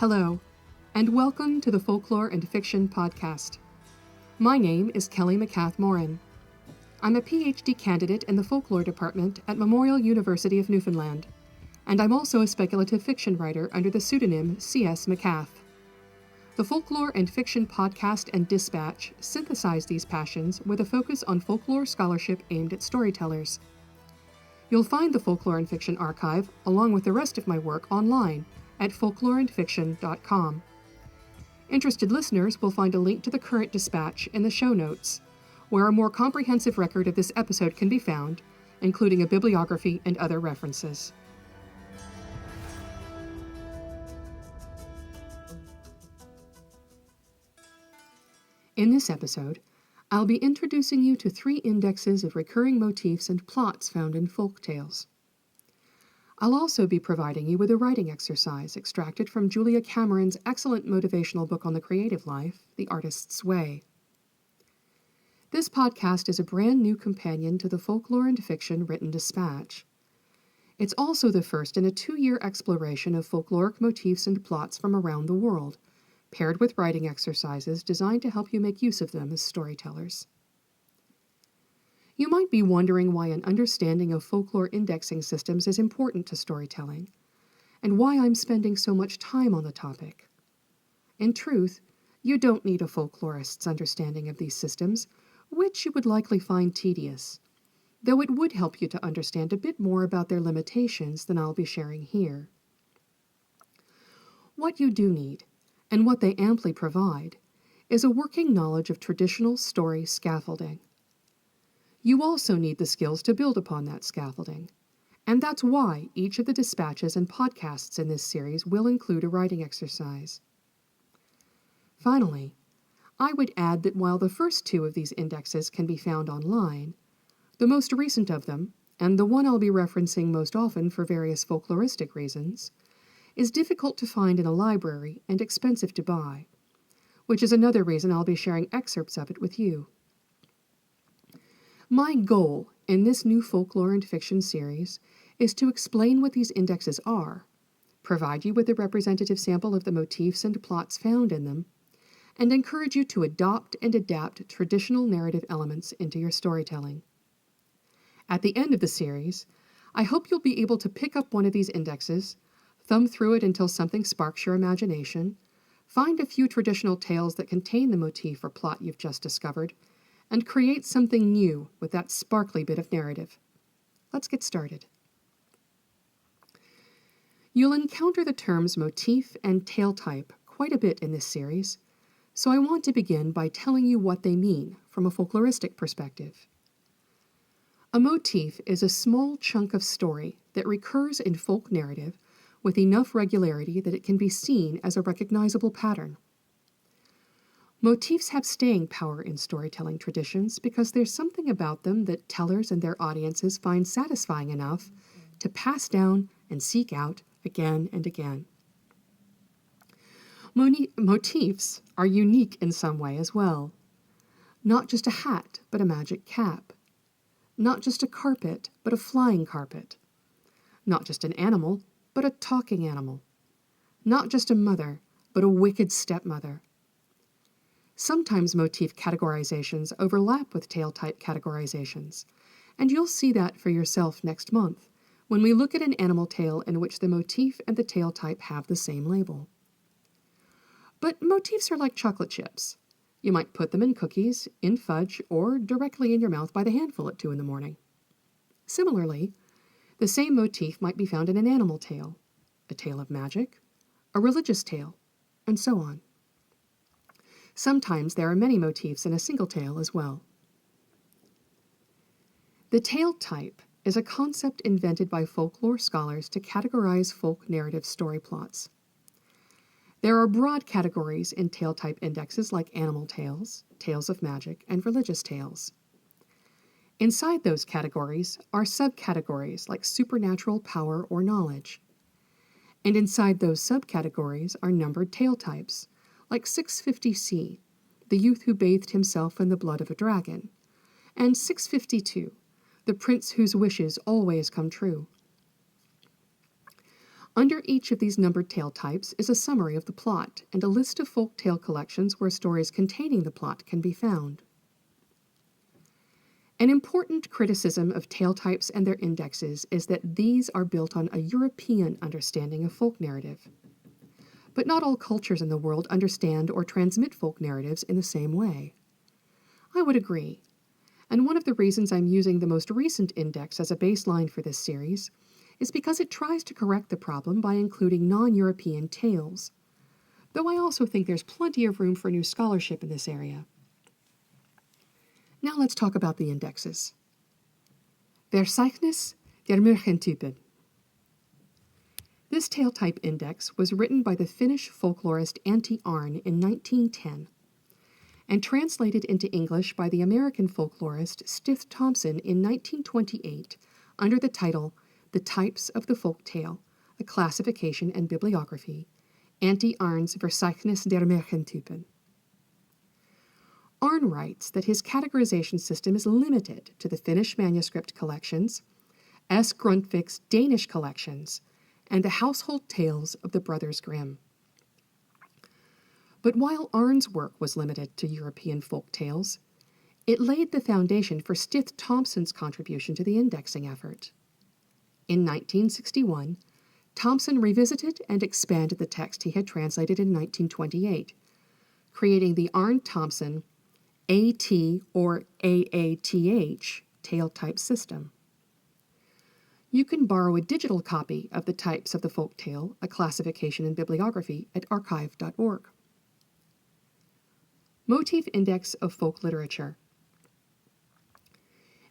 Hello, and welcome to the Folklore and Fiction Podcast. My name is Kelly McCath Morin. I'm a PhD candidate in the Folklore Department at Memorial University of Newfoundland, and I'm also a speculative fiction writer under the pseudonym C.S. McCath. The Folklore and Fiction Podcast and Dispatch synthesize these passions with a focus on folklore scholarship aimed at storytellers. You'll find the Folklore and Fiction archive, along with the rest of my work, online at folkloreandfiction.com. Interested listeners will find a link to the current dispatch in the show notes, where a more comprehensive record of this episode can be found, including a bibliography and other references. In this episode, I'll be introducing you to 3 indexes of recurring motifs and plots found in folk tales. I'll also be providing you with a writing exercise extracted from Julia Cameron's excellent motivational book on the creative life, The Artist's Way. This podcast is a brand new companion to the Folklore and Fiction Written Dispatch. It's also the first in a 2-year exploration of folkloric motifs and plots from around the world, paired with writing exercises designed to help you make use of them as storytellers. You might be wondering why an understanding of folklore indexing systems is important to storytelling, and why I'm spending so much time on the topic. In truth, you don't need a folklorist's understanding of these systems, which you would likely find tedious, though it would help you to understand a bit more about their limitations than I'll be sharing here. What you do need, and what they amply provide, is a working knowledge of traditional story scaffolding. You also need the skills to build upon that scaffolding, and that's why each of the dispatches and podcasts in this series will include a writing exercise. Finally, I would add that while the first 2 of these indexes can be found online, the most recent of them, and the one I'll be referencing most often for various folkloristic reasons, is difficult to find in a library and expensive to buy, which is another reason I'll be sharing excerpts of it with you. My goal in this new folklore and fiction series is to explain what these indexes are, provide you with a representative sample of the motifs and plots found in them, and encourage you to adopt and adapt traditional narrative elements into your storytelling. At the end of the series, I hope you'll be able to pick up one of these indexes, thumb through it until something sparks your imagination, find a few traditional tales that contain the motif or plot you've just discovered, and create something new with that sparkly bit of narrative. Let's get started. You'll encounter the terms motif and tale type quite a bit in this series, so I want to begin by telling you what they mean from a folkloristic perspective. A motif is a small chunk of story that recurs in folk narrative with enough regularity that it can be seen as a recognizable pattern. Motifs have staying power in storytelling traditions because there's something about them that tellers and their audiences find satisfying enough to pass down and seek out again and again. Motifs are unique in some way as well. Not just a hat, but a magic cap. Not just a carpet, but a flying carpet. Not just an animal, but a talking animal. Not just a mother, but a wicked stepmother. Sometimes motif categorizations overlap with tale type categorizations, and you'll see that for yourself next month when we look at an animal tale in which the motif and the tale type have the same label. But motifs are like chocolate chips. You might put them in cookies, in fudge, or directly in your mouth by the handful at 2 in the morning. Similarly, the same motif might be found in an animal tale, a tale of magic, a religious tale, and so on. Sometimes there are many motifs in a single tale as well. The tale type is a concept invented by folklore scholars to categorize folk narrative story plots. There are broad categories in tale type indexes like animal tales, tales of magic, and religious tales. Inside those categories are subcategories like supernatural power or knowledge. And inside those subcategories are numbered tale types, like 650C, the youth who bathed himself in the blood of a dragon, and 652, the prince whose wishes always come true. Under each of these numbered tale types is a summary of the plot and a list of folk tale collections where stories containing the plot can be found. An important criticism of tale types and their indexes is that these are built on a European understanding of folk narrative. But not all cultures in the world understand or transmit folk narratives in the same way. I would agree, and one of the reasons I'm using the most recent index as a baseline for this series is because it tries to correct the problem by including non-European tales, though I also think there's plenty of room for new scholarship in this area. Now let's talk about the indexes. Verzeichnis der Märchentypen. This tale type index was written by the Finnish folklorist Antti Arn in 1910 and translated into English by the American folklorist Stith Thompson in 1928 under the title The Types of the Folk Tale, A Classification and Bibliography, Antti Arn's Verzeichnis der Märchentypen. Arn writes that his categorization system is limited to the Finnish manuscript collections, S. Grundtvik's Danish collections, and the household tales of the Brothers Grimm. But while Arn's work was limited to European folk tales, it laid the foundation for Stith Thompson's contribution to the indexing effort. In 1961, Thompson revisited and expanded the text he had translated in 1928, creating the Arn-Thompson AT or AATH tale type system. You can borrow a digital copy of the Types of the Folk Tale, A Classification and Bibliography at archive.org. Motif Index of Folk Literature.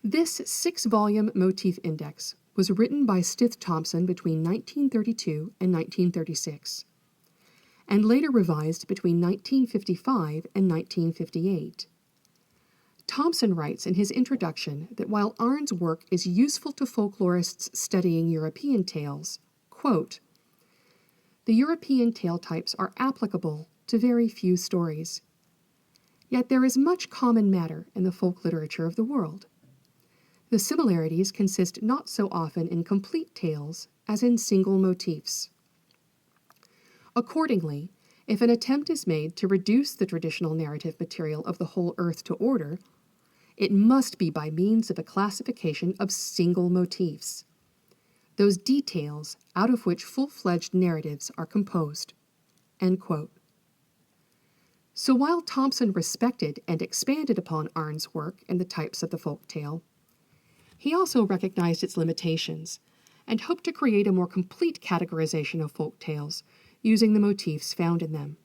This 6-volume motif index was written by Stith Thompson between 1932 and 1936, and later revised between 1955 and 1958. Thompson writes in his introduction that while Arn's work is useful to folklorists studying European tales, quote, the European tale types are applicable to very few stories. Yet there is much common matter in the folk literature of the world. The similarities consist not so often in complete tales as in single motifs. Accordingly, if an attempt is made to reduce the traditional narrative material of the whole earth to order, it must be by means of a classification of single motifs, those details out of which full-fledged narratives are composed. End quote. So while Thompson respected and expanded upon Arn's work in the Types of the Folk Tale, he also recognized its limitations and hoped to create a more complete categorization of folk tales using the motifs found in them.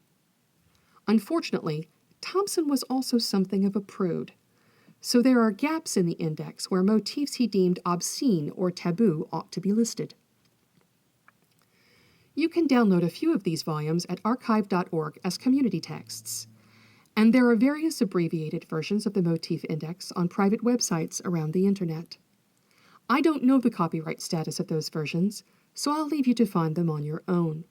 Unfortunately, Thompson was also something of a prude, so there are gaps in the index where motifs he deemed obscene or taboo ought to be listed. You can download a few of these volumes at archive.org as community texts, and there are various abbreviated versions of the motif index on private websites around the internet. I don't know the copyright status of those versions, so I'll leave you to find them on your own.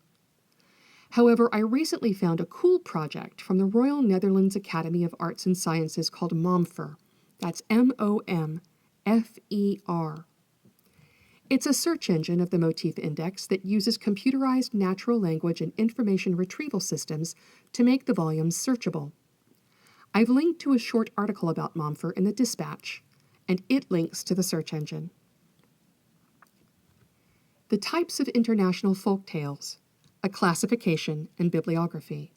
However, I recently found a cool project from the Royal Netherlands Academy of Arts and Sciences called Momfer. That's MOMFER. It's a search engine of the motif index that uses computerized natural language and information retrieval systems to make the volumes searchable. I've linked to a short article about Momfer in the Dispatch, and it links to the search engine. The Types of International Folk Tales, A Classification and Bibliography.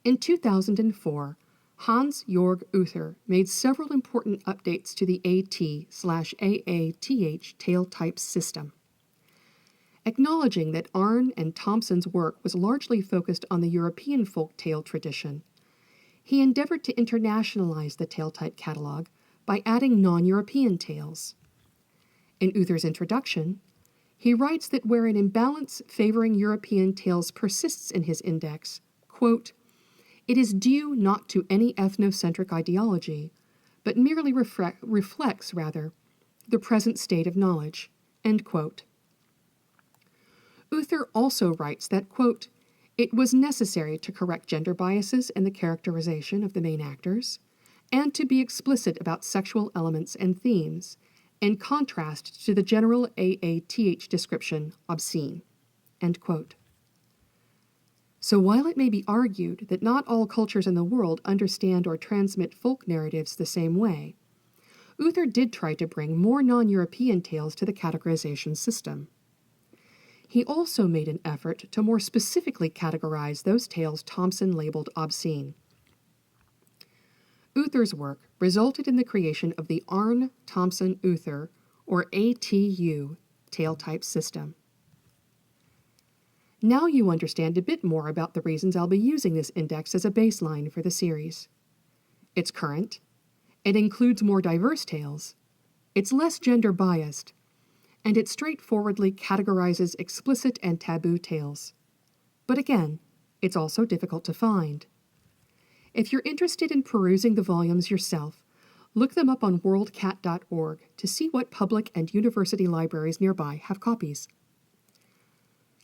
In 2004, Hans-Jörg Uther made several important updates to the AT/AATH tale type system. Acknowledging that Arn and Thompson's work was largely focused on the European folk tale tradition, he endeavored to internationalize the tale type catalog by adding non-European tales. In Uther's introduction, he writes that where an imbalance favoring European tales persists in his index, quote, it is due not to any ethnocentric ideology, but merely reflects, the present state of knowledge, end quote. Uther also writes that, quote, it was necessary to correct gender biases in the characterization of the main actors, and to be explicit about sexual elements and themes, in contrast to the general AATH description, obscene. End quote. So while it may be argued that not all cultures in the world understand or transmit folk narratives the same way, Uther did try to bring more non-European tales to the categorization system. He also made an effort to more specifically categorize those tales Thomson labeled obscene. Uther's work resulted in the creation of the Arne-Thompson-Uther, or ATU, tale type system. Now you understand a bit more about the reasons I'll be using this index as a baseline for the series. It's current, it includes more diverse tales, it's less gender-biased, and it straightforwardly categorizes explicit and taboo tales. But again, it's also difficult to find. If you're interested in perusing the volumes yourself, look them up on worldcat.org to see what public and university libraries nearby have copies.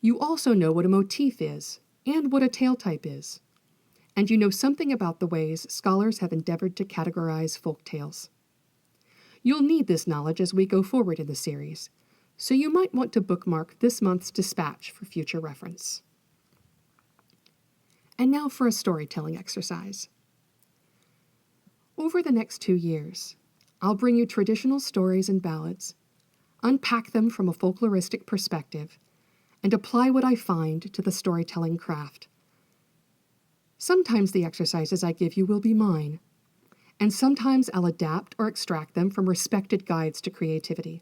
You also know what a motif is and what a tale type is, and you know something about the ways scholars have endeavored to categorize folk tales. You'll need this knowledge as we go forward in the series, so you might want to bookmark this month's dispatch for future reference. And now for a storytelling exercise. Over the next 2 years, I'll bring you traditional stories and ballads, unpack them from a folkloristic perspective, and apply what I find to the storytelling craft. Sometimes the exercises I give you will be mine, and sometimes I'll adapt or extract them from respected guides to creativity.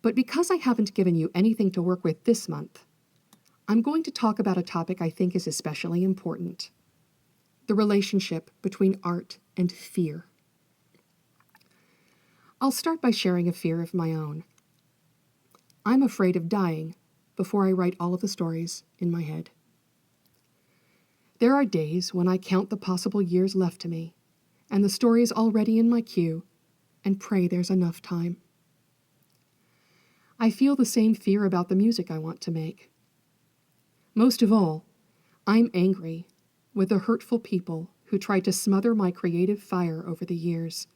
But because I haven't given you anything to work with this month, I'm going to talk about a topic I think is especially important: the relationship between art and fear. I'll start by sharing a fear of my own. I'm afraid of dying before I write all of the stories in my head. There are days when I count the possible years left to me, and the stories already in my queue, and pray there's enough time. I feel the same fear about the music I want to make. Most of all, I'm angry with the hurtful people who tried to smother my creative fire over the years.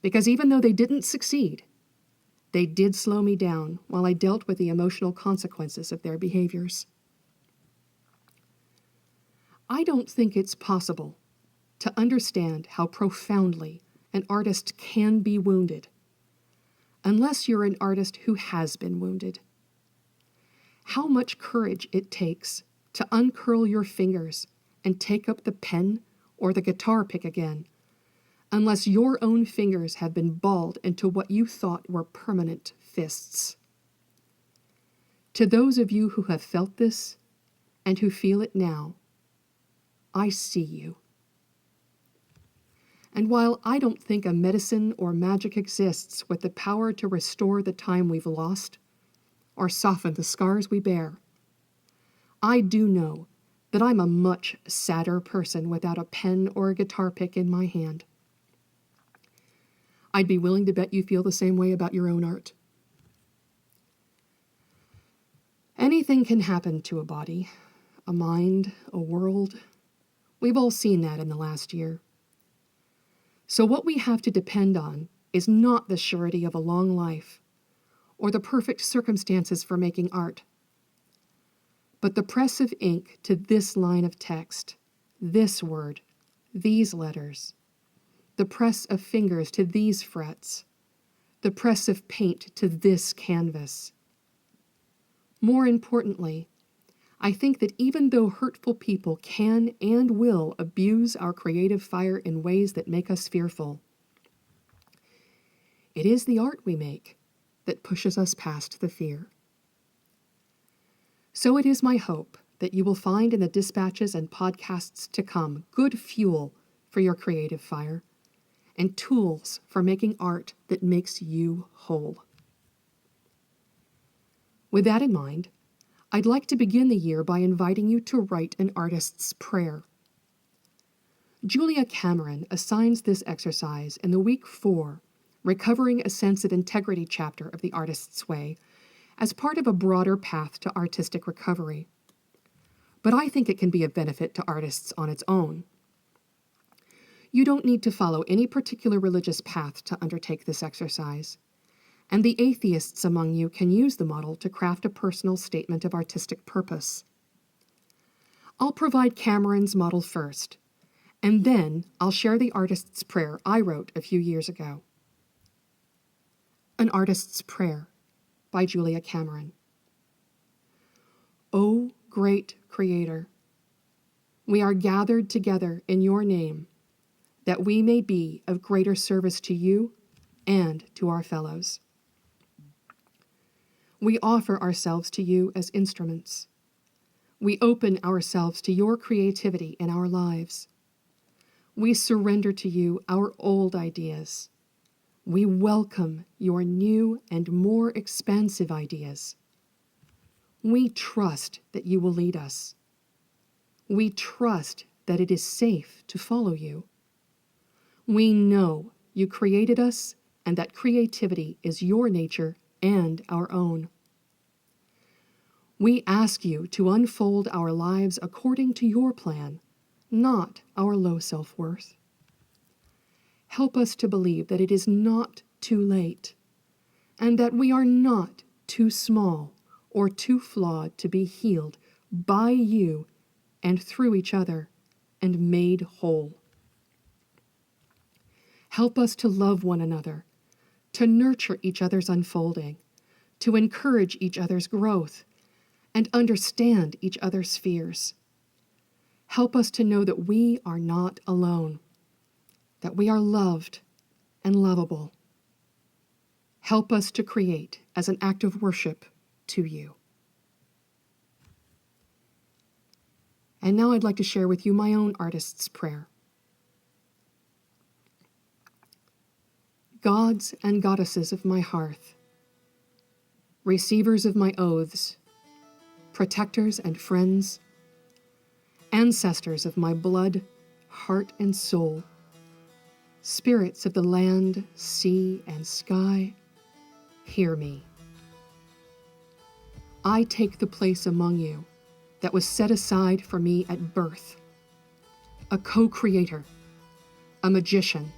Because even though they didn't succeed, they did slow me down while I dealt with the emotional consequences of their behaviors. I don't think it's possible to understand how profoundly an artist can be wounded unless you're an artist who has been wounded. How much courage it takes to uncurl your fingers and take up the pen or the guitar pick again, unless your own fingers have been balled into what you thought were permanent fists. To those of you who have felt this and who feel it now, I see you. And while I don't think a medicine or magic exists with the power to restore the time we've lost or soften the scars we bear, I do know that I'm a much sadder person without a pen or a guitar pick in my hand. I'd be willing to bet you feel the same way about your own art. Anything can happen to a body, a mind, a world. We've all seen that in the last year. So what we have to depend on is not the surety of a long life or the perfect circumstances for making art, but the press of ink to this line of text, this word, these letters, the press of fingers to these frets, the press of paint to this canvas. More importantly, I think that even though hurtful people can and will abuse our creative fire in ways that make us fearful, it is the art we make that pushes us past the fear. So it is my hope that you will find in the dispatches and podcasts to come good fuel for your creative fire and tools for making art that makes you whole. With that in mind, I'd like to begin the year by inviting you to write an artist's prayer. Julia Cameron assigns this exercise in the Week 4, Recovering a Sense of Integrity chapter of The Artist's Way, as part of a broader path to artistic recovery. But I think it can be a benefit to artists on its own. You don't need to follow any particular religious path to undertake this exercise, and the atheists among you can use the model to craft a personal statement of artistic purpose. I'll provide Cameron's model first, and then I'll share the artist's prayer I wrote a few years ago. An Artist's Prayer by Julia Cameron. O great Creator, we are gathered together in your name, that we may be of greater service to you and to our fellows. We offer ourselves to you as instruments. We open ourselves to your creativity in our lives. We surrender to you our old ideas. We welcome your new and more expansive ideas. We trust that you will lead us. We trust that it is safe to follow you. We know you created us and that creativity is your nature and our own. We ask you to unfold our lives according to your plan, not our low self-worth. Help us to believe that it is not too late, and that we are not too small or too flawed to be healed by you and through each other and made whole. Help us to love one another, to nurture each other's unfolding, to encourage each other's growth, and understand each other's fears. Help us to know that we are not alone, that we are loved and lovable. Help us to create as an act of worship to you. And now I'd like to share with you my own artist's prayer. Gods and goddesses of my hearth, receivers of my oaths, protectors and friends, ancestors of my blood, heart, and soul, spirits of the land, sea, and sky, hear me. I take the place among you that was set aside for me at birth, a co-creator, a magician,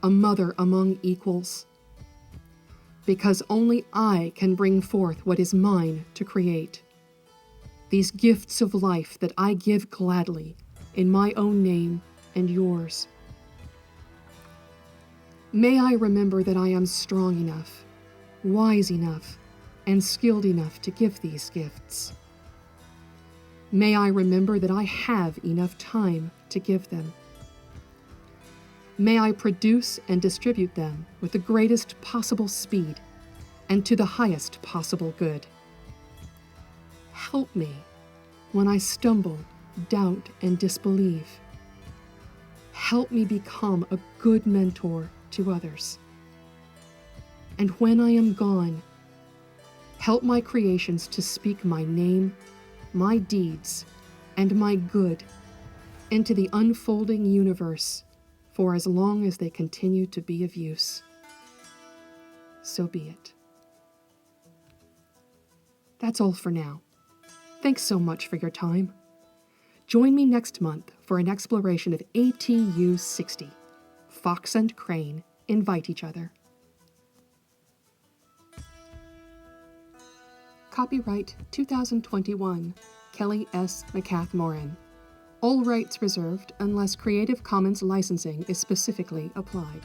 a mother among equals, because only I can bring forth what is mine to create. These gifts of life that I give gladly in my own name and yours. May I remember that I am strong enough, wise enough, and skilled enough to give these gifts. May I remember that I have enough time to give them. May I produce and distribute them with the greatest possible speed and to the highest possible good. Help me when I stumble, doubt, and disbelieve. Help me become a good mentor to others. And when I am gone, help my creations to speak my name, my deeds, and my good into the unfolding universe for as long as they continue to be of use. So be it. That's all for now. Thanks so much for your time. Join me next month for an exploration of ATU 60. Fox and Crane invite each other. Copyright 2021, Kelly S. McCath-Morin. All rights reserved unless Creative Commons licensing is specifically applied.